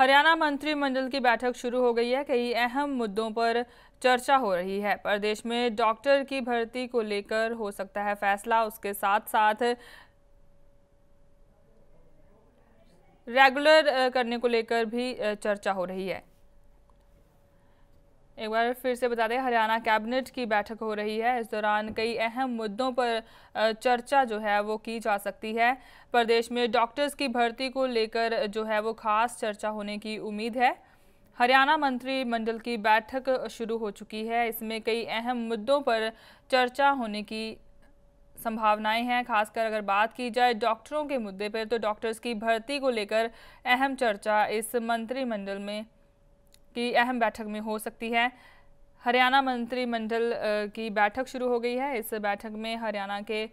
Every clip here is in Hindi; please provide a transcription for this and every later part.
हरियाणा मंत्रिमंडल की बैठक शुरू हो गई है। कई अहम मुद्दों पर चर्चा हो रही है। प्रदेश में डॉक्टर की भर्ती को लेकर हो सकता है फैसला। उसके साथ साथ रेगुलर करने को लेकर भी चर्चा हो रही है। एक बार फिर से बता दें, हरियाणा कैबिनेट की बैठक हो रही है। इस दौरान कई अहम मुद्दों पर चर्चा जो है वो की जा सकती है। प्रदेश में डॉक्टर्स की भर्ती को लेकर जो है वो खास चर्चा होने की उम्मीद है। हरियाणा मंत्रिमंडल की बैठक शुरू हो चुकी है। इसमें कई अहम मुद्दों पर चर्चा होने की संभावनाएं हैं। खासकर अगर बात की जाए डॉक्टरों के मुद्दे पर, तो डॉक्टर्स की भर्ती को लेकर अहम चर्चा इस मंत्रिमंडल में की अहम बैठक में हो सकती है। हरियाणा मंत्रिमंडल की बैठक शुरू हो गई है। इस बैठक में हरियाणा के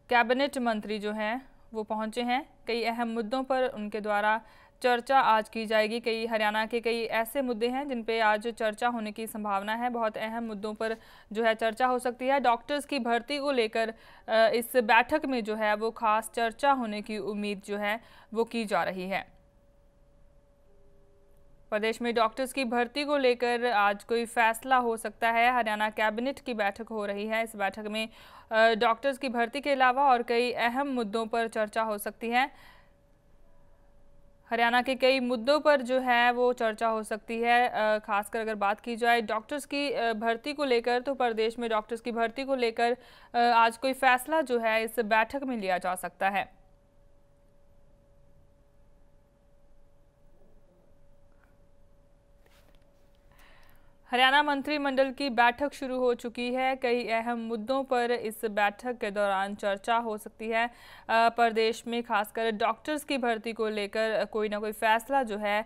कैबिनेट मंत्री जो हैं वो पहुंचे हैं। कई अहम मुद्दों पर उनके द्वारा चर्चा आज की जाएगी। हरियाणा के कई ऐसे मुद्दे हैं जिन पे आज चर्चा होने की संभावना है। बहुत अहम मुद्दों पर जो है चर्चा हो सकती है। डॉक्टर्स की भर्ती को लेकर इस बैठक में जो है वो खास चर्चा होने की उम्मीद जो है वो की जा रही है। प्रदेश में डॉक्टर्स की भर्ती को लेकर आज कोई फैसला हो सकता है। हरियाणा कैबिनेट की बैठक हो रही है। इस बैठक में डॉक्टर्स की भर्ती के अलावा और कई अहम मुद्दों पर चर्चा हो सकती है। हरियाणा के कई मुद्दों पर जो है वो चर्चा हो सकती है। खासकर अगर बात की जाए डॉक्टर्स की भर्ती को लेकर, तो प्रदेश में डॉक्टर्स की भर्ती को लेकर आज कोई फैसला जो है इस बैठक में लिया जा सकता है। हरियाणा मंत्रिमंडल की बैठक शुरू हो चुकी है। कई अहम मुद्दों पर इस बैठक के दौरान चर्चा हो सकती है। प्रदेश में खासकर डॉक्टर्स की भर्ती को लेकर कोई ना कोई फैसला जो है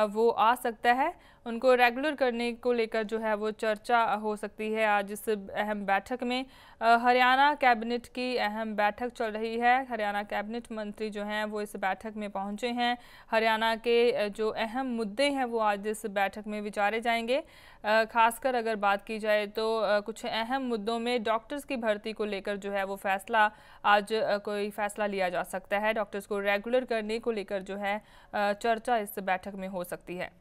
वो आ सकता है। उनको रेगुलर करने को लेकर जो है वो चर्चा हो सकती है। आज इस अहम बैठक में हरियाणा कैबिनेट की अहम बैठक चल रही है। हरियाणा कैबिनेट मंत्री जो हैं वो इस बैठक में पहुंचे हैं। हरियाणा के जो अहम मुद्दे हैं वो आज इस बैठक में विचारे जाएंगे। खासकर अगर बात की जाए तो कुछ अहम मुद्दों में डॉक्टर्स की भर्ती को लेकर जो है वो फैसला आज कोई फैसला लिया जा सकता है। डॉक्टर्स को रेगुलर करने को लेकर जो है चर्चा इस बैठक में हो सकती है।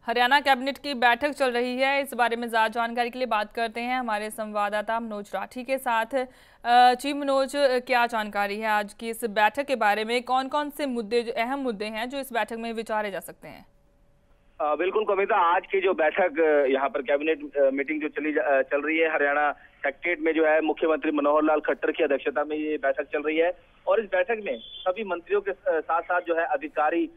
हरियाणा कैबिनेट की बैठक चल रही है। इस बारे में ज़्यादा जानकारी के लिए बात करते हैं हमारे संवाददाता मनोज राठी के साथ। जी मनोज, क्या जानकारी है आज की इस बैठक के बारे में? कौन कौन से मुद्दे, जो अहम मुद्दे हैं, जो इस बैठक में विचारे जा सकते हैं? बिल्कुल कविता, आज की जो बैठक यहाँ पर कैबिनेट मीटिंग जो चल रही है हरियाणा सेक्रेटेरिएट में, जो है मुख्यमंत्री मनोहर लाल खट्टर की अध्यक्षता में ये बैठक चल रही है। और इस बैठक में सभी मंत्रियों के साथ साथ जो है अधिकारी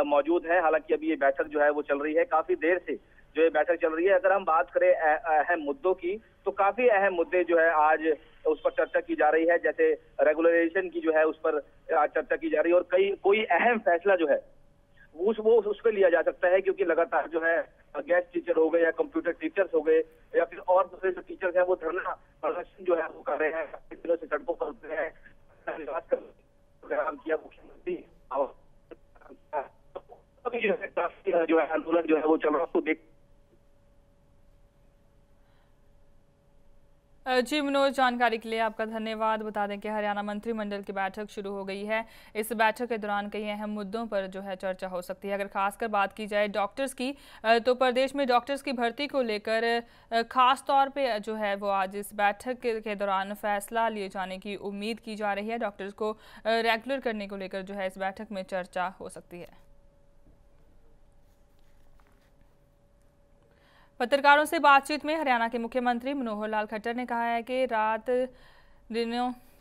मौजूद हैं। हालांकि अभी ये बैठक जो है वो चल रही है, काफी देर से जो ये बैठक चल रही है। अगर हम बात करें अहम मुद्दों की, तो काफी अहम मुद्दे जो है आज उस पर चर्चा की जा रही है। जैसे रेगुलराइजेशन की जो है उस पर आज चर्चा की जा रही है। और कोई अहम फैसला जो है वो उस पर लिया जा सकता है, क्योंकि लगातार जो है गेस्ट टीचर हो गए या कंप्यूटर टीचर्स हो गए या फिर और दूसरे जो टीचर्स हैं वो धरना प्रदर्शन जो है वो कर रहे हैं, दिनों से सड़कों पर उतरे हैं, किया मुख्यमंत्री अभी जो है आंदोलन जो है वो चल रहा है, उसको देख। जी मनोज, जानकारी के लिए आपका धन्यवाद। बता दें कि हरियाणा मंत्रिमंडल की बैठक शुरू हो गई है। इस बैठक के दौरान कई अहम मुद्दों पर जो है चर्चा हो सकती है। अगर खासकर बात की जाए डॉक्टर्स की, तो प्रदेश में डॉक्टर्स की भर्ती को लेकर खास तौर पे जो है वो आज इस बैठक के दौरान फैसला लिए जाने की उम्मीद की जा रही है। डॉक्टर्स को रेगुलर करने को लेकर जो है इस बैठक में चर्चा हो सकती है। पत्रकारों से बातचीत में हरियाणा के मुख्यमंत्री मनोहर लाल खट्टर ने कहा है कि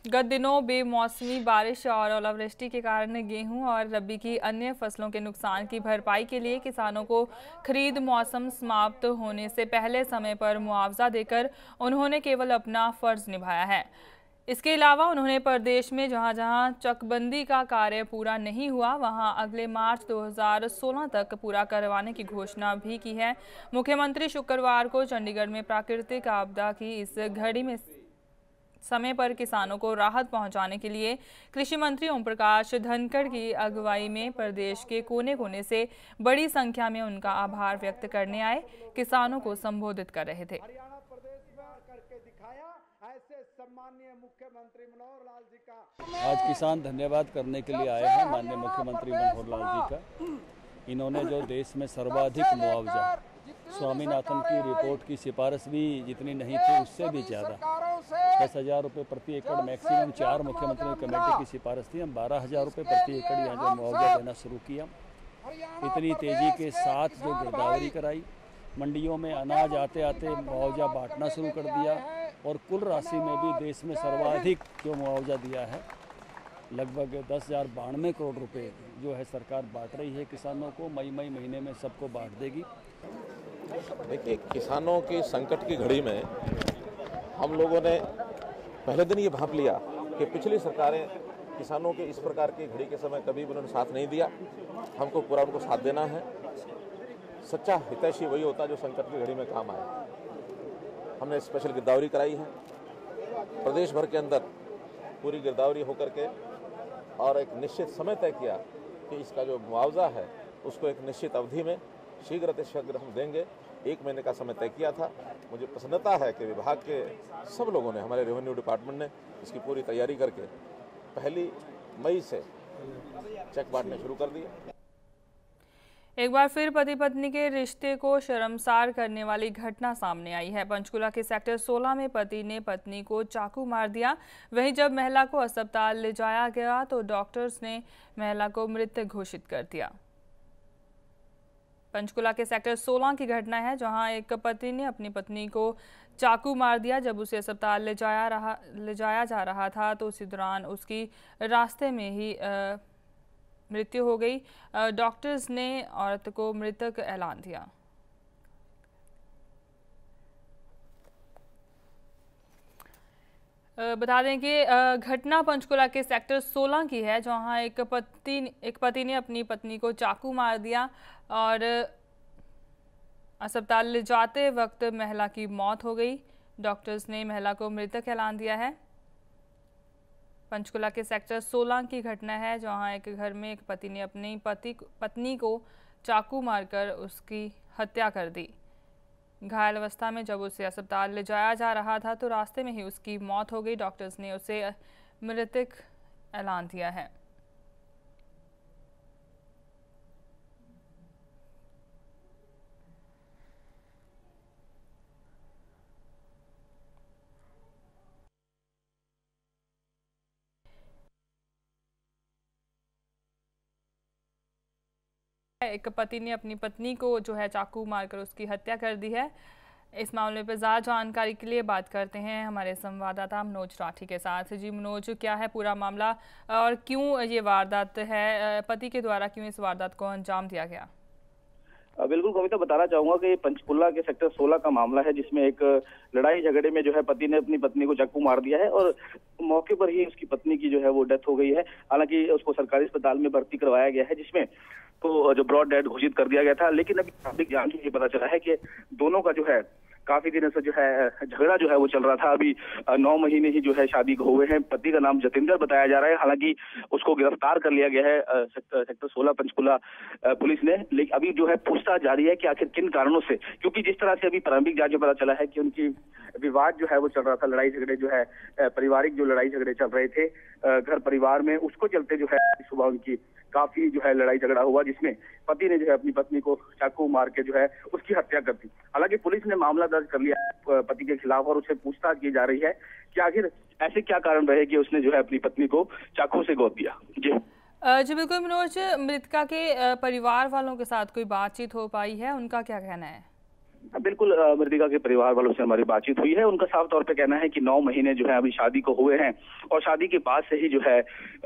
गत दिनों बेमौसमी बारिश और ओलावृष्टि के कारण गेहूं और रबी की अन्य फसलों के नुकसान की भरपाई के लिए किसानों को खरीद मौसम समाप्त होने से पहले समय पर मुआवजा देकर उन्होंने केवल अपना फर्ज निभाया है। इसके अलावा उन्होंने प्रदेश में जहां जहां चकबंदी का कार्य पूरा नहीं हुआ, वहां अगले मार्च 2016 तक पूरा करवाने की घोषणा भी की है। मुख्यमंत्री शुक्रवार को चंडीगढ़ में प्राकृतिक आपदा की इस घड़ी में समय पर किसानों को राहत पहुंचाने के लिए कृषि मंत्री ओम प्रकाश धनखड़ की अगुवाई में प्रदेश के कोने कोने से बड़ी संख्या में उनका आभार व्यक्त करने आए किसानों को संबोधित कर रहे थे। आज किसान धन्यवाद करने के लिए आए हैं माननीय मुख्यमंत्री मनोहर लाल जी का। इन्होंने जो देश में सर्वाधिक मुआवजा, स्वामीनाथन की रिपोर्ट की सिफारिश भी जितनी नहीं थी उससे भी ज़्यादा 10,000 रुपये प्रति एकड़ मैक्सिमम 4 मुख्यमंत्री कमेटी की सिफारिश थी। हम 12,000 रुपये प्रति एकड़ यहाँ जो मुआवजा देना शुरू किया। इतनी तेज़ी के साथ जो गिरदावरी कराई, मंडियों में अनाज आते आते मुआवजा बांटना शुरू कर दिया और कुल राशि में भी देश में सर्वाधिक जो मुआवजा दिया है लगभग 10,092 करोड़ रुपए जो है सरकार बांट रही है किसानों को। मई महीने में सबको बांट देगी। देखिए, किसानों के संकट की घड़ी में हम लोगों ने पहले दिन ये भांप लिया कि पिछली सरकारें किसानों के इस प्रकार की घड़ी के समय कभी भी उन्होंने साथ नहीं दिया। हमको पूरा उनको साथ देना है। सच्चा हितैषी वही होता है जो संकट की घड़ी में काम आए। हमने स्पेशल गिरदावरी कराई है प्रदेश भर के अंदर, पूरी गिरदावरी होकर के, और एक निश्चित समय तय किया कि इसका जो मुआवजा है उसको एक निश्चित अवधि में शीघ्र हम देंगे। 1 महीने का समय तय किया था। मुझे प्रसन्नता है कि विभाग के सब लोगों ने, हमारे रेवेन्यू डिपार्टमेंट ने इसकी पूरी तैयारी करके 1 मई से चेक बांटने शुरू कर दिए। एक बार फिर पति पत्नी के रिश्ते को शर्मसार करने वाली घटना सामने आई है। पंचकुला के सेक्टर 16 में पति ने पत्नी को चाकू मार दिया। वहीं जब महिला को अस्पताल ले जाया गया तो डॉक्टर्स ने महिला को मृत घोषित कर दिया। पंचकुला के सेक्टर 16 की घटना है जहां एक पति ने अपनी पत्नी को चाकू मार दिया। जब उसे अस्पताल ले जाया जा रहा था तो उसी दौरान उसकी रास्ते में ही मृत्यु हो गई। डॉक्टर्स ने औरत को मृतक ऐलान दिया। बता दें कि घटना पंचकुला के सेक्टर 16 की है जहां एक पति ने अपनी पत्नी को चाकू मार दिया और अस्पताल ले जाते वक्त महिला की मौत हो गई। डॉक्टर्स ने महिला को मृतक ऐलान दिया है। पंचकुला के सेक्टर 16 की घटना है जहां एक घर में एक पति ने अपनी पत्नी को चाकू मारकर उसकी हत्या कर दी। घायल अवस्था में जब उसे अस्पताल ले जाया जा रहा था तो रास्ते में ही उसकी मौत हो गई। डॉक्टर्स ने उसे मृतक ऐलान दिया है। एक पति ने अपनी पत्नी को जो है चाकू मारकर उसकी हत्या कर दी है। इस मामले पर ज़्यादा जानकारी के लिए बात करते हैं हमारे संवाददाता मनोज राठी के साथ। जी मनोज, क्या है पूरा मामला और क्यों ये वारदात है, पति के द्वारा क्यों इस वारदात को अंजाम दिया गया? बिल्कुल कविता, बताना चाहूंगा कि पंचकुला के सेक्टर 16 का मामला है जिसमें एक लड़ाई झगड़े में जो है पति ने अपनी पत्नी को चाकू मार दिया है और मौके पर ही उसकी पत्नी की जो है वो डेथ हो गई है। हालांकि उसको सरकारी अस्पताल में भर्ती करवाया गया है जिसमें तो जो ब्रॉड डेड घोषित कर दिया गया था। लेकिन अभी प्राथमिक जांच में ये पता चला है कि दोनों का जो है काफी दिनों से जो है झगड़ा जो है वो चल रहा था। अभी 9 महीने ही जो है शादी को हुए हैं। पति का नाम जतिंदर बताया जा रहा है। हालांकि उसको गिरफ्तार कर लिया गया है सेक्टर 16 पंचकुला पुलिस ने। लेकिन अभी जो है पूछताछ जारी है कि आखिर किन कारणों से, क्योंकि जिस तरह से अभी प्रारंभिक जांच में पता चला है कि उनकी विवाद जो है वो चल रहा था, लड़ाई झगड़े जो है पारिवारिक जो लड़ाई झगड़े चल रहे थे घर परिवार में, उसको चलते जो है सुबह उनकी काफी जो है लड़ाई झगड़ा हुआ जिसमें पति ने जो है अपनी पत्नी को चाकू मार के जो है उसकी हत्या कर दी। हालांकि पुलिस ने मामला दर्ज कर लिया पति के खिलाफ और उससे पूछताछ की जा रही है कि आखिर ऐसे क्या कारण रहे कि उसने जो है अपनी पत्नी को चाकू से गोद दिया। जी बिल्कुल मनोज, मृतका के परिवार वालों के साथ कोई बातचीत हो पाई है, उनका क्या कहना है? बिल्कुल, मृतका के परिवार वालों से हमारी बातचीत हुई है। उनका साफ तौर पे कहना है कि 9 महीने जो है अभी शादी को हुए हैं और शादी के बाद से ही जो है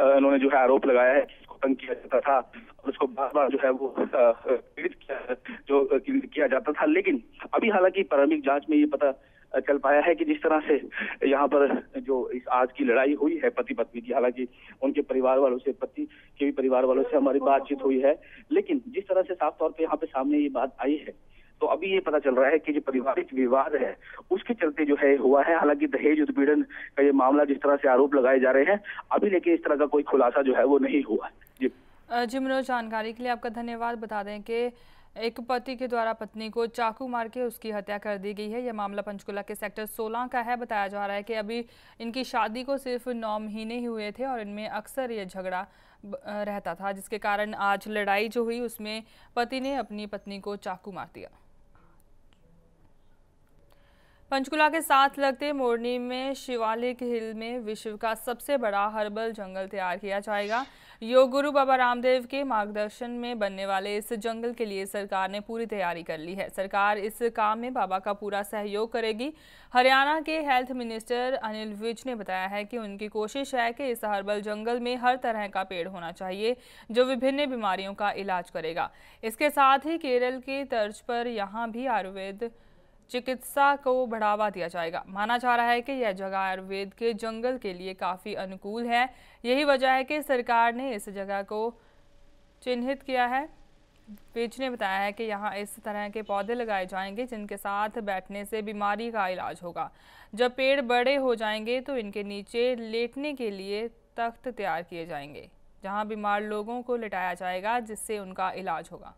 उन्होंने जो है आरोप लगाया है कि उसको तंग किया जाता था और उसको बार बार जो है वो पीड़ित किया जाता था। लेकिन अभी हालांकि प्रारंभिक जांच में ये पता चल पाया है कि जिस तरह से यहाँ पर जो इस आज की लड़ाई हुई है पति पत्नी की, हालांकि उनके परिवार वालों से, पति के भी परिवार वालों से हमारी बातचीत हुई है, लेकिन जिस तरह से साफ तौर पे यहाँ पे सामने ये बात आई है तो अभी ये पता चल रहा है कि जो पारिवारिक विवाद है उसके चलते जो है हुआ है। हालांकि दहेज उत्पीड़न का ये मामला जिस तरह से आरोप लगाए जा रहे हैं, अभी लेकिन इस तरह का कोई खुलासा जो है वो नहीं हुआ। जी मनोज, जानकारी के लिए आपका धन्यवाद। बता दें कि एक पति के द्वारा पत्नी को चाकू मार के उसकी हत्या कर दी गई है। यह मामला पंचकुला के सेक्टर 16 का है। बताया जा रहा है कि अभी इनकी शादी को सिर्फ 9 महीने ही हुए थे और इनमें अक्सर ये झगड़ा रहता था, जिसके कारण आज लड़ाई जो हुई उसमें पति ने अपनी पत्नी को चाकू मार दिया। पंचकुला के साथ लगते मोरनी में शिवालिक हिल में विश्व का सबसे बड़ा हर्बल जंगल तैयार किया जाएगा। योग गुरु बाबा रामदेव के मार्गदर्शन में बनने वाले इस जंगल के लिए सरकार ने पूरी तैयारी कर ली है। सरकार इस काम में बाबा का पूरा सहयोग करेगी। हरियाणा के हेल्थ मिनिस्टर अनिल विज ने बताया है कि उनकी कोशिश है कि इस हर्बल जंगल में हर तरह का पेड़ होना चाहिए जो विभिन्न बीमारियों का इलाज करेगा। इसके साथ ही केरल की तर्ज पर यहाँ भी आयुर्वेद चिकित्सा को बढ़ावा दिया जाएगा। माना जा रहा है कि यह जगह आयुर्वेद के जंगल के लिए काफ़ी अनुकूल है। यही वजह है कि सरकार ने इस जगह को चिन्हित किया है। विज ने बताया है कि यहाँ इस तरह के पौधे लगाए जाएंगे जिनके साथ बैठने से बीमारी का इलाज होगा। जब पेड़ बड़े हो जाएंगे तो इनके नीचे लेटने के लिए तख्त तैयार किए जाएंगे, जहाँ बीमार लोगों को लिटाया जाएगा जिससे उनका इलाज होगा।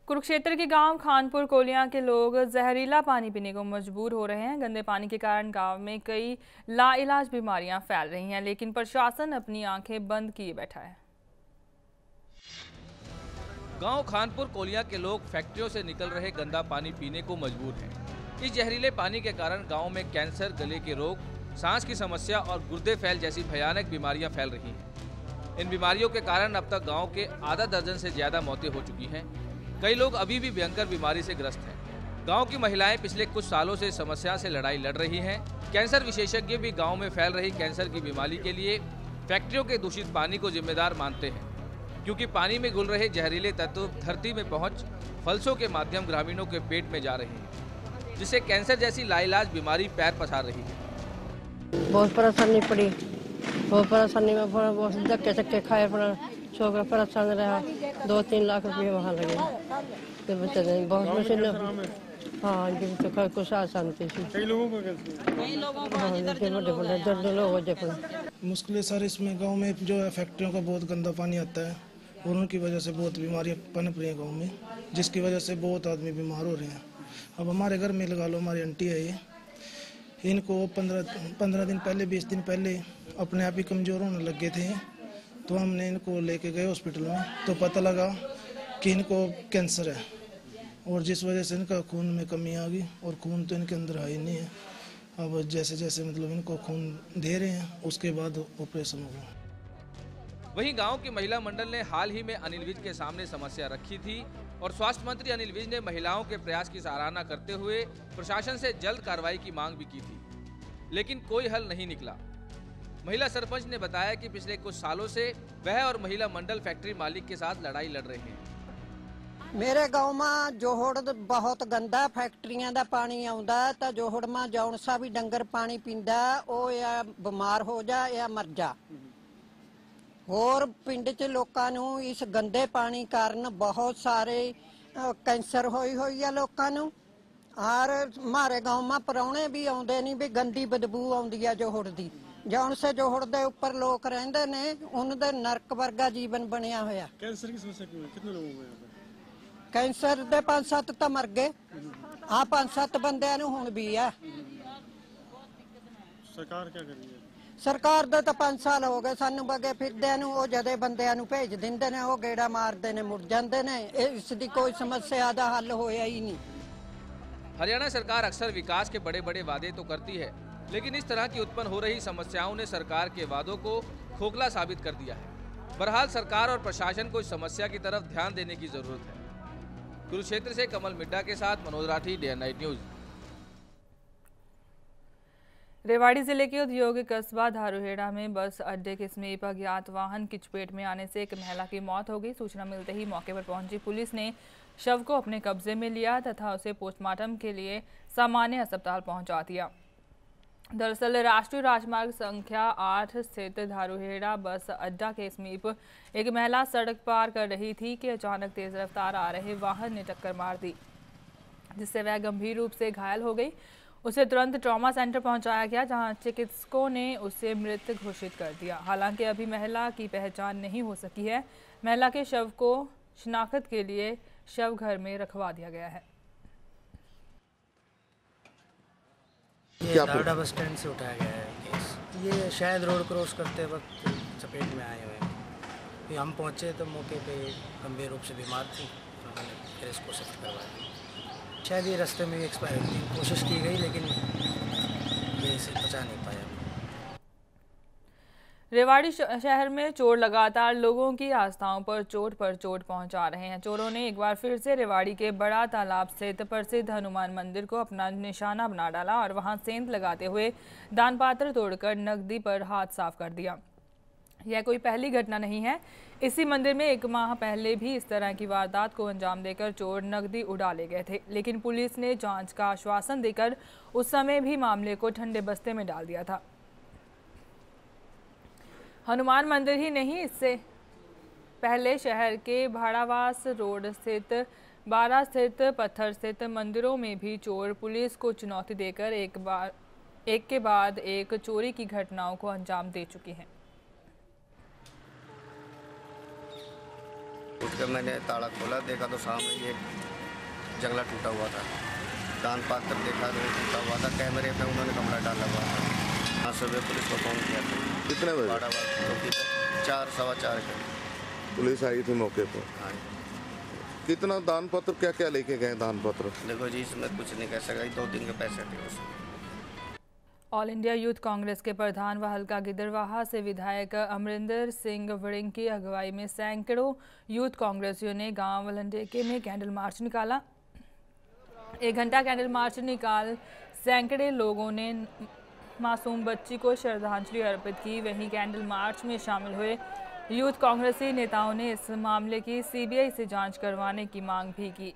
कुरुक्षेत्र के गांव खानपुर कोलियां के लोग जहरीला पानी पीने को मजबूर हो रहे हैं। गंदे पानी के कारण गांव में कई लाइलाज बीमारियां फैल रही हैं, लेकिन प्रशासन अपनी आंखें बंद किए बैठा है। गांव खानपुर कोलियां के लोग फैक्ट्रियों से निकल रहे गंदा पानी पीने को मजबूर हैं। इस जहरीले पानी के कारण गांव में कैंसर, गले के रोग, सांस की समस्या और गुर्दे फैल जैसी भयानक बीमारियां फैल रही हैं। इन बीमारियों के कारण अब तक गाँव के आधा दर्जन से ज्यादा मौतें हो चुकी हैं। कई लोग अभी भी भयंकर बीमारी से ग्रस्त हैं। गांव की महिलाएं पिछले कुछ सालों से समस्या से लड़ाई लड़ रही हैं। कैंसर विशेषज्ञ भी गांव में फैल रही कैंसर की बीमारी के लिए फैक्ट्रियों के दूषित पानी को जिम्मेदार मानते हैं, क्योंकि पानी में घुल रहे जहरीले तत्व धरती में पहुंच फलसों के माध्यम ग्रामीणों के पेट में जा रहे हैं, जिससे कैंसर जैसी लाइलाज बीमारी पैर पसार रही है। बहुत परेशानी पड़ी, बहुत परेशानी में बहुत धक्के चक्के खाए पड़ा, छोकरा परेशान रहा। 2-3 लाख रुपये वहाँ लगे तो बच्चे ने बहुत मुश्किल। हाँ जी, तो कुछ शांति थी। कई लोगों को मुश्किलें सर इसमें गांव में जो है फैक्ट्रियों का बहुत गंदा पानी आता है और उनकी वजह से बहुत बीमारियां पनप रही हैं गांव में, जिसकी वजह से बहुत आदमी बीमार हो रहे हैं। अब हमारे घर में लगा लो, हमारी आंटी है ये, इनको 15 दिन पहले 20 दिन पहले अपने आप ही कमज़ोर होने लग गए थे, तो हमने इनको लेके गए हॉस्पिटल में, तो पता लगा कि इनको कैंसर है और जिस वजह से इनका खून में कमी आ गई और खून तो इनके अंदर है ही नहीं है। अब जैसे जैसे मतलब इनको खून दे रहे हैं उसके बाद ऑपरेशन होगा। वहीं गांव की महिला मंडल ने हाल ही में अनिल विज के सामने समस्या रखी थी और स्वास्थ्य मंत्री अनिल विज ने महिलाओं के प्रयास की सराहना करते हुए प्रशासन से जल्द कार्रवाई की मांग भी की थी, लेकिन कोई हल नहीं निकला। महिला सरपंच ने बताया कि पिछले कुछ सालों से वह और महिला मंडल फैक्ट्री मालिक के साथ लड़ाई लड़ रहे हैं। मेरे गांव में जोहड़ बहुत गंदा फैक्ट्रियां दा पानी आउंदा तो जोहड़ में जौन सा भी डंगर पानी पींदा ओ या बीमार हो जा या मर जा। और पिंड च लोकां नूं इस गंदे पानी कारण बहुत सारे कैंसर होई है लोकां नूं। और हमारे गांव में परौने भी आउंदे नहीं भी गंदी बदबू आउंदी है जोहड़ दी, जौन से जोहड़ दे ऊपर लोग रहिंदे ने उनदे नरक वर्गा जीवन बनया होया। कैंसर की समस्या क्यों है? कितने लोगों को? कैंसर दे 5-7 तो मर गए, हाँ 5-7 बंदे नूं हुण भी है। सरकार क्या कर रही है? सरकार दे तो 5 साल हो गए सानू बगे फिरदे नूं, ओ जदे बंदे नूं भेज दिंदे ने, ओ गेड़ा मारदे ने मुड़ जांदे ने। इसदी कोई समस्या दा हल होया ही नहीं। हरियाणा सरकार अक्सर विकास के बड़े बड़े वादे तो करती है, लेकिन इस तरह की उत्पन्न हो रही समस्याओं ने सरकार के वादों को खोखला साबित कर दिया है। बहरहाल सरकार और प्रशासन को इस समस्या की तरफ ध्यान देने की जरूरत है। कुरुक्षेत्र से कमल मिड्डा के साथ Manoj Rathi, day night news. Rewari जिले के औद्योगिक कस्बा धारूहेड़ा में बस अड्डे के समीप अज्ञात वाहन की चपेट में आने से एक महिला की मौत हो गई। सूचना मिलते ही मौके पर पहुंची पुलिस ने शव को अपने कब्जे में लिया तथा उसे पोस्टमार्टम के लिए सामान्य अस्पताल पहुंचा दिया। दरअसल राष्ट्रीय राजमार्ग संख्या 8 स्थित धारूहेड़ा बस अड्डा के समीप एक महिला सड़क पार कर रही थी कि अचानक तेज रफ्तार आ रहे वाहन ने टक्कर मार दी, जिससे वह गंभीर रूप से घायल हो गई। उसे तुरंत ट्रॉमा सेंटर पहुंचाया गया, जहां चिकित्सकों ने उसे मृत घोषित कर दिया। हालांकि अभी महिला की पहचान नहीं हो सकी है। महिला के शव को शिनाख्त के लिए शव घर में रखवा दिया गया है। ये धारूहेड़ा बस स्टैंड से उठाया गया है केस। ये शायद रोड क्रॉस करते वक्त चपेट में आए हुए हैं। फिर हम पहुंचे तो मौके पे गंभीर रूप से बीमार थी, उन्होंने फिर इसको शिफ्ट करवाया। शायद ये रास्ते में एक्सपायर होने की कोशिश की गई, लेकिन ये इसे बचा नहीं पाया। रेवाड़ी शहर में चोर लगातार लोगों की आस्थाओं पर चोट पहुंचा रहे हैं। चोरों ने एक बार फिर से रेवाड़ी के बड़ा तालाब स्थित प्रसिद्ध हनुमान मंदिर को अपना निशाना बना डाला और वहां सेंध लगाते हुए दान पात्र तोड़कर नकदी पर हाथ साफ कर दिया। यह कोई पहली घटना नहीं है। इसी मंदिर में 1 माह पहले भी इस तरह की वारदात को अंजाम देकर चोर नकदी उड़ा ले गए थे, लेकिन पुलिस ने जांच का आश्वासन देकर उस समय भी मामले को ठंडे बस्ते में डाल दिया था। हनुमान मंदिर ही नहीं, इससे पहले शहर के भाड़ावास रोड स्थित 12 स्थित पत्थर स्थित मंदिरों में भी चोर पुलिस को चुनौती देकर एक के बाद एक चोरी की घटनाओं को अंजाम दे चुके हैं। उठकर मैंने ताला खोला, देखा तो सामने एक जंगला टूटा हुआ था। दान पात्र देखा तो टूटा हुआ था। कैमरे पे उन्होंने कमरा डाला हुआ था। हाँ, सुबह पुलिस को फोन किया था। कितने बजे? 4 सवा 4 के पुलिस आई थी मौके पर। हाँ। कितना दान पत्र, क्या क्या लेके गए दान पत्र? देखो जी, इसमें कुछ नहीं कह सका, 2 दिन के पैसे थे उसमें। ऑल इंडिया यूथ कांग्रेस के प्रधान व हल्का गिदरवाहा से विधायक अमरिंदर सिंह वड़िंग की अगुवाई में सैकड़ों यूथ कांग्रेसियों ने गांव लंडेके में कैंडल मार्च निकाला। 1 घंटा कैंडल मार्च निकाल सैकड़े लोगों ने मासूम बच्ची को श्रद्धांजलि अर्पित की। वहीं कैंडल मार्च में शामिल हुए यूथ कांग्रेसी नेताओं ने इस मामले की सीबीआई से जांच करवाने की मांग भी की।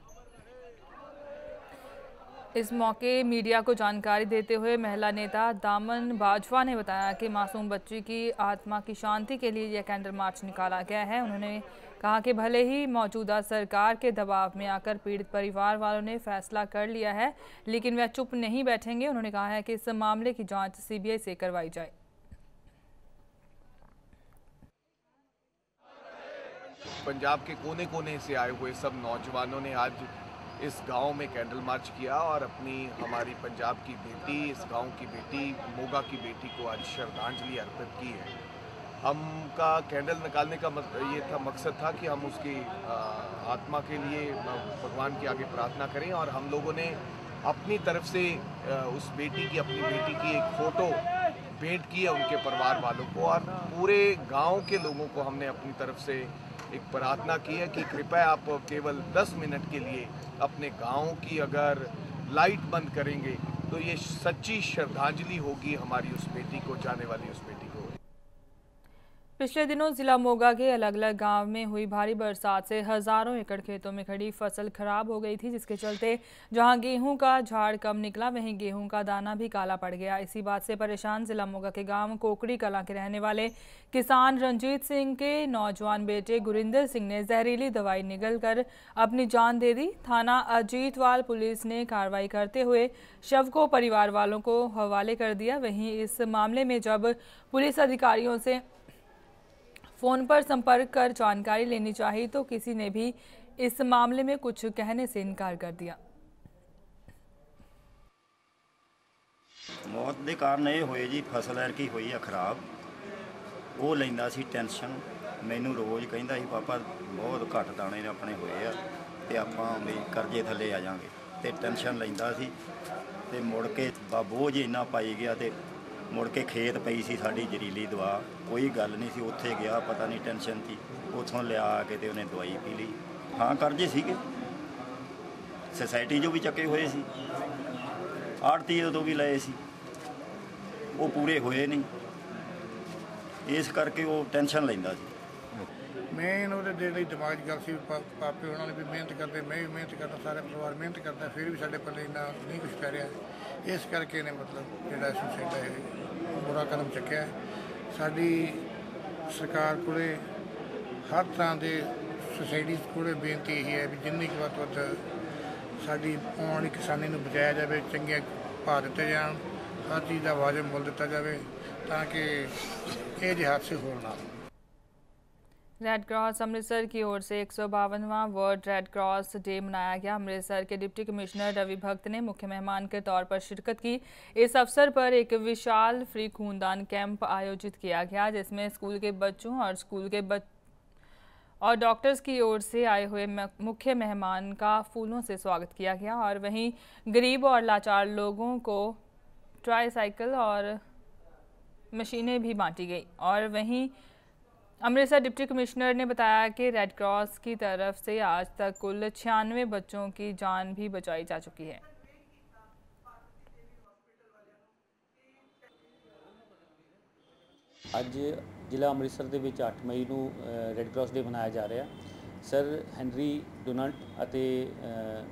इस मौके मीडिया को जानकारी देते हुए महिला नेता दामन बाजवा ने बताया कि मासूम बच्ची की आत्मा की शांति के लिए यह कैंडल मार्च निकाला गया है। उन्होंने कहा कि भले ही मौजूदा सरकार के दबाव में आकर पीड़ित परिवार वालों ने फैसला कर लिया है, लेकिन वह चुप नहीं बैठेंगे। उन्होंने कहा है कि इस मामले की जांच सीबीआई से करवाई जाए। पंजाब के कोने कोने से आए हुए सब नौजवानों ने आज इस गांव में कैंडल मार्च किया और हमारी पंजाब की बेटी, इस गांव की बेटी, मोगा की बेटी को आज श्रद्धांजलि अर्पित की है। हमका कैंडल निकालने का ये था, मकसद था कि हम उसकी आत्मा के लिए भगवान के आगे प्रार्थना करें और हम लोगों ने अपनी तरफ से उस अपनी बेटी की एक फ़ोटो भेंट की है उनके परिवार वालों को और पूरे गांव के लोगों को हमने अपनी तरफ से एक प्रार्थना की है कि कृपया आप केवल 10 मिनट के लिए अपने गांव की अगर लाइट बंद करेंगे तो ये सच्ची श्रद्धांजलि होगी हमारी उस बेटी को, जाने वाली उस बेटी को। पिछले दिनों जिला मोगा के अलग अलग गांव में हुई भारी बरसात से हजारों एकड़ खेतों में खड़ी फसल खराब हो गई थी, जिसके चलते जहां गेहूं का झाड़ कम निकला वहीं गेहूं का दाना भी काला पड़ गया। इसी बात से परेशान जिला मोगा के गांव कोकड़ी कलां के रहने वाले किसान रंजीत सिंह के नौजवान बेटे गुरिंदर सिंह ने जहरीली दवाई निगलकर अपनी जान दे दी। थाना अजीतवाल पुलिस ने कार्रवाई करते हुए शव को परिवार वालों को हवाले कर दिया। वहीं इस मामले में जब पुलिस अधिकारियों से फोन पर संपर्क कर जानकारी लेनी चाहिए तो किसी ने भी इस मामले में कुछ कहने से इनकार कर दिया। मौत के कारण ये होए जी, फसल एरकी हुई है खराब। वो लैंदा सी टेंशन, मैनू रोज़ कहंदा सी पापा बहुत घट दाने अपने होए आ ते आपां भी करजे थले आ जाएंगे, ते टेंशन लैंदा सी ते मुड़ के बोझ इन्ना पाई गया ते मुड़ के खेत पई सी साडी जरीली दवा, कोई गल नहीं सी, उत्थे गया पता नहीं टेंशन थी, उत्थों लिया के ते उन्हें दवाई पी ली। हाँ करजे सीगे, सोसाइटी जो भी चके हुए सी, आड़ती तो भी लए सी, ਉਹ ਪੂਰੇ ਹੋਏ ਨਹੀਂ, ਇਸ ਕਰਕੇ ਉਹ ਟੈਨਸ਼ਨ ਲੈਂਦਾ ਸੀ। ਮੇਨ ਉਹਦੇ ਦਿਲ ਲਈ ਦਿਮਾਗ 'ਚ ਗੱਲ ਸੀ, ਪਾਪੇ ਉਹਨਾਂ ਨੇ ਵੀ ਮਿਹਨਤ ਕਰਦੇ, ਮੈਂ ਵੀ ਮਿਹਨਤ ਕਰਦਾ, ਸਾਰਾ ਪਰਿਵਾਰ ਮਿਹਨਤ ਕਰਦਾ, ਫਿਰ ਵੀ ਸਾਡੇ ਪੱਲੇ ਇੰਨਾ ਨਹੀਂ ਕੁਛ ਪੈ ਰਿਹਾ। ਇਸ ਕਰਕੇ ਇਹਨੇ ਮਤਲਬ ਜਿਹੜਾ ਸੁਸਾਈਡ ਦਾ ਇਹ ਬੁਰਾ ਕਦਮ ਚੁੱਕਿਆ। ਸਾਡੀ ਸਰਕਾਰ ਕੋਲੇ ਹਰ ਤਰ੍ਹਾਂ ਦੇ ਸੁਸਾਇਟੀ ਕੋਲੇ ਬੇਨਤੀ ਇਹ ਹੈ ਵੀ ਜਿੰਨੀ ਕੁ ਵੱਧ ਤੋਂ ਵੱਧ ਸਾਡੀ ਆਉਣ ਵਾਲੀ ਕਿਸਾਨੀ ਨੂੰ ਬਚਾਇਆ ਜਾਵੇ, ਚੰਗੇ ਭਾਅ ਦਿੱਤੇ ਜਾਣ, हर चीज़ का वाजिब मुल दिता जाए ताकि ये जो हादसे हो ना। रेड क्रॉस अमृतसर की ओर से 152वां वर्ल्ड रेड क्रॉस डे मनाया गया। अमृतसर के डिप्टी कमिश्नर रवि भगत ने मुख्य मेहमान के तौर पर शिरकत की। इस अवसर पर एक विशाल फ्री खूनदान कैंप आयोजित किया गया, जिसमें स्कूल के बच्चों और डॉक्टर्स की ओर से आए हुए मुख्य मेहमान का फूलों से स्वागत किया गया और वहीं गरीब और लाचार लोगों को ट्राईसाइकिल और मशीनें भी बांटी गई। और वहीं अमृतसर डिप्टी कमिश्नर ने बताया कि रेड क्रॉस की तरफ से आज तक कुल 96 बच्चों की जान भी बचाई जा चुकी है। ਅੱਜ ਜ਼ਿਲ੍ਹਾ ਅੰਮ੍ਰਿਤਸਰ ਦੇ ਵਿੱਚ 8 ਮਈ ਨੂੰ ਰੈੱਡ ਕਰਾਸ ਡੇ ਮਨਾਇਆ ਜਾ ਰਿਹਾ। ਸਰ ਹੈਨਰੀ ਡੋਨਲਡ ਅਤੇ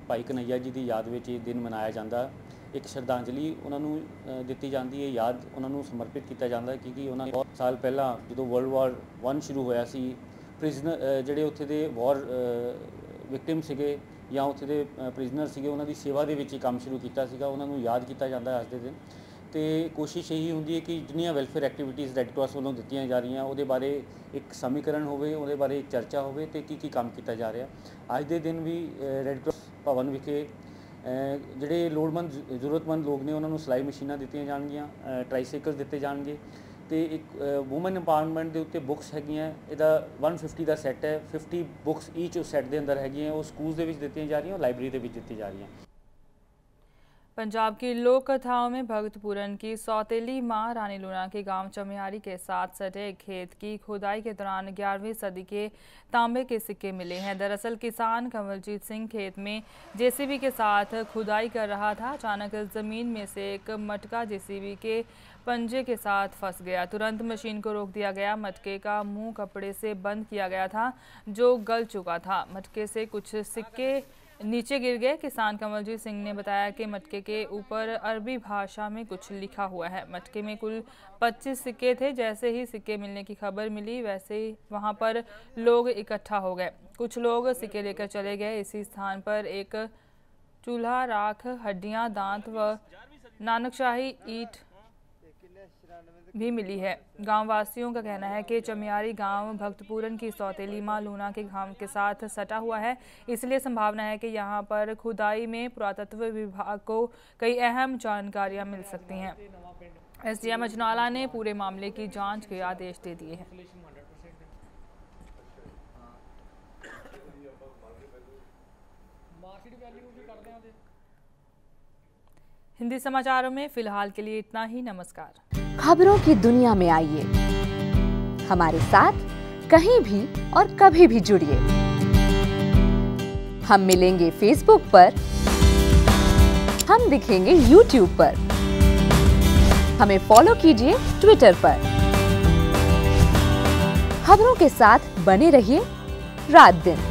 ਭਾਈ ਕਨਈਆ ਜੀ ਦੀ ਯਾਦ ਵਿੱਚ ਇਹ ਦਿਨ ਮਨਾਇਆ ਜਾਂਦਾ। ਇੱਕ ਸ਼ਰਧਾਂਜਲੀ ਉਹਨਾਂ ਨੂੰ ਦਿੱਤੀ ਜਾਂਦੀ ਹੈ, ਯਾਦ ਉਹਨਾਂ ਨੂੰ ਸਮਰਪਿਤ ਕੀਤਾ ਜਾਂਦਾ ਕਿਉਂਕਿ ਉਹਨਾਂ ਨੇ ਬਹੁਤ ਸਾਲ ਪਹਿਲਾਂ ਜਦੋਂ ਵਰਲਡ ਵਾਰ 1 ਸ਼ੁਰੂ ਹੋਇਆ ਸੀ, ਪ੍ਰਿਜ਼ਨਰ ਜਿਹੜੇ ਉੱਥੇ ਦੇ ਵਾਰ ਵਿਕਟਿਮ ਸੀਗੇ ਜਾਂ ਉੱਥੇ ਦੇ ਪ੍ਰਿਜ਼ਨਰ ਸੀਗੇ, ਉਹਨਾਂ ਦੀ ਸੇਵਾ ਦੇ ਵਿੱਚ ਹੀ ਕੰਮ ਸ਼ੁਰੂ ਕੀਤਾ ਸੀਗਾ। ਉਹਨਾਂ ਨੂੰ ਯਾਦ ਕੀਤਾ ਜਾਂਦਾ ਅੱਜ ਦੇ ਦਿਨ। तो कोशिश यही होंगी है कि जिन्नियां वेलफेयर एक्टिविटीज़ रैड क्रॉस वालों दित्तियां जा रही हैं वो बारे एक समीकरण होवे, वो बारे एक चर्चा होवे तो की काम किया जा रहा। अज के दिन भी रैड क्रॉस भवन विखे जिहड़े लोड़मंद जरूरतमंद लोग ने उन्होंने सिलाई मशीनां दित्तियां जाणगियां, ट्राईसाइकल दिते जाणगे तो एक वूमन एम्पावरमेंट के उत्ते बुक्स हैगियां। इहदा 150 का सैट है, 50 बुक्स ईच उस सैट के अंदर हैगियां, वो स्कूल दे विच दित्तियां जा रही, लाइब्रेरी दे विच दित्ती जा रही। पंजाब की लोक कथाओं में भगतपूरन की सौतेली मां रानी लूना के गांव चमियारी के साथ सटे खेत की खुदाई के दौरान 11वीं सदी के तांबे के सिक्के मिले हैं। दरअसल किसान कमलजीत सिंह खेत में जेसीबी के साथ खुदाई कर रहा था। अचानक ज़मीन में से एक मटका जेसीबी के पंजे के साथ फंस गया। तुरंत मशीन को रोक दिया गया। मटके का मुंह कपड़े से बंद किया गया था जो गल चुका था। मटके से कुछ सिक्के नीचे गिर गए। किसान कमलजीत सिंह ने बताया कि मटके के ऊपर अरबी भाषा में कुछ लिखा हुआ है। मटके में कुल 25 सिक्के थे। जैसे ही सिक्के मिलने की खबर मिली वैसे ही वहां पर लोग इकट्ठा हो गए। कुछ लोग सिक्के लेकर चले गए। इसी स्थान पर एक चूल्हा, राख, हड्डियां, दांत व नानकशाही ईंट भी मिली है। गांव वासियों का कहना है कि चमियारी गांव भगतपूरन की सौतेली मां लूना के गांव के साथ सटा हुआ है, इसलिए संभावना है कि यहां पर खुदाई में पुरातत्व विभाग को कई अहम जानकारियां मिल सकती हैं। एसडीएम अजनाला ने पूरे मामले की जांच के आदेश दे दिए हैं। हिंदी समाचारों में फिलहाल के लिए इतना ही। नमस्कार। खबरों की दुनिया में आइए, हमारे साथ कहीं भी और कभी भी जुड़िए। हम मिलेंगे फेसबुक पर, हम दिखेंगे यूट्यूब पर, हमें फॉलो कीजिए ट्विटर पर। खबरों के साथ बने रहिए रात दिन।